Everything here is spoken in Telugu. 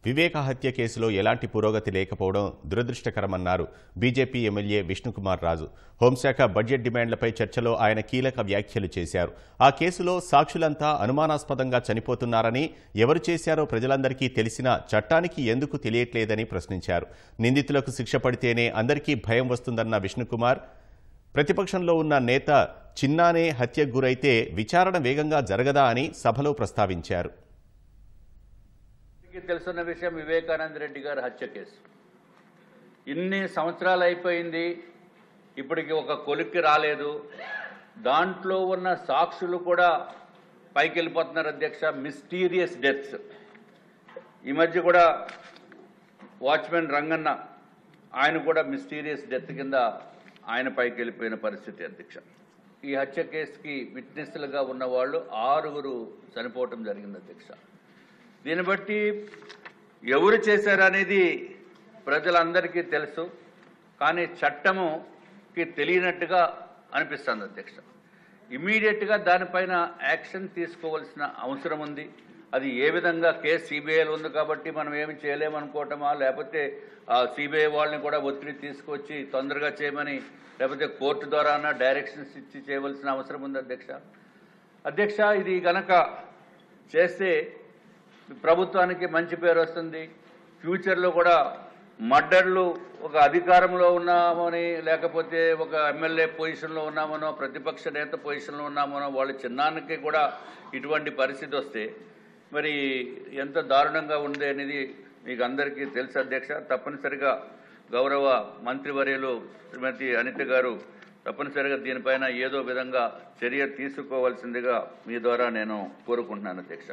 వివేక హత్య కేసులో ఎలాంటి పురోగతి లేకపోవడం దురదృష్టకరమన్నారు బీజేపీ ఎమ్మెల్యే విష్ణుకుమార్ రాజు. హోంశాఖ బడ్జెట్ డిమాండ్లపై చర్చలో ఆయన కీలక వ్యాఖ్యలు చేశారు. ఆ కేసులో సాక్షులంతా అనుమానాస్పదంగా చనిపోతున్నారని, ఎవరు చేశారో ప్రజలందరికీ తెలిసినా చట్టానికి ఎందుకు తెలియట్లేదని ప్రశ్నించారు. నిందితులకు శిక్ష పడితేనే అందరికీ భయం వస్తుందన్న విష్ణుకుమార్, ప్రతిపక్షంలో ఉన్న నేత చిన్నానే హత్యకు గురైతే విచారణ వేగంగా జరగదా అని సభలో ప్రస్తావించారు. తెలుసున్న విషయం వివేకానంద రెడ్డి గారి హత్య కేసు ఇన్ని సంవత్సరాలు అయిపోయింది, ఇప్పటికి ఒక కొలిక్కి రాలేదు. దాంట్లో ఉన్న సాక్షులు కూడా పైకి వెళ్ళిపోతున్నారు అధ్యక్ష. Mysterious deaths. ఈ మధ్య కూడా వాచ్మెన్ రంగన్న ఆయన కూడా మిస్టీరియస్ డెత్ కింద ఆయన పైకి వెళ్ళిపోయిన పరిస్థితి అధ్యక్ష. ఈ హత్య కేసుకి విట్నెస్లుగా ఉన్న వాళ్ళు 6 చనిపోవటం జరిగింది అధ్యక్ష. దీన్ని బట్టి ఎవరు చేశారనేది ప్రజలందరికీ తెలుసు, కానీ చట్టముకి తెలియనట్టుగా అనిపిస్తుంది అధ్యక్ష. ఇమీడియట్గా దానిపైన యాక్షన్ తీసుకోవాల్సిన అవసరం ఉంది. అది ఏ విధంగా కేసు సిబిఐలో ఉంది కాబట్టి మనం ఏమి చేయలేమనుకోవటమా, లేకపోతే సిబిఐ వాళ్ళని కూడా ఒత్తిడి తీసుకొచ్చి తొందరగా చేయమని, లేకపోతే కోర్టు ద్వారా డైరెక్షన్స్ ఇచ్చి చేయవలసిన అవసరం ఉంది అధ్యక్ష. ఇది గనక చేస్తే ప్రభుత్వానికి మంచి పేరు వస్తుంది. ఫ్యూచర్లో కూడా మర్డర్లు ఒక అధికారంలో ఉన్నామని, లేకపోతే ఒక ఎమ్మెల్యే పొజిషన్లో ఉన్నామనో, ప్రతిపక్ష నేత పొజిషన్లో ఉన్నామనో వాళ్ళ చిన్నానికి కూడా ఇటువంటి పరిస్థితి వస్తే మరి ఎంత దారుణంగా ఉంది అనేది మీకు అందరికీ తెలుసు అధ్యక్ష. తప్పనిసరిగా గౌరవ మంత్రివర్యులు శ్రీమతి అనిత గారు తప్పనిసరిగా దీనిపైన ఏదో విధంగా చర్య తీసుకోవాల్సిందిగా మీ ద్వారా నేను కోరుకుంటున్నాను అధ్యక్ష.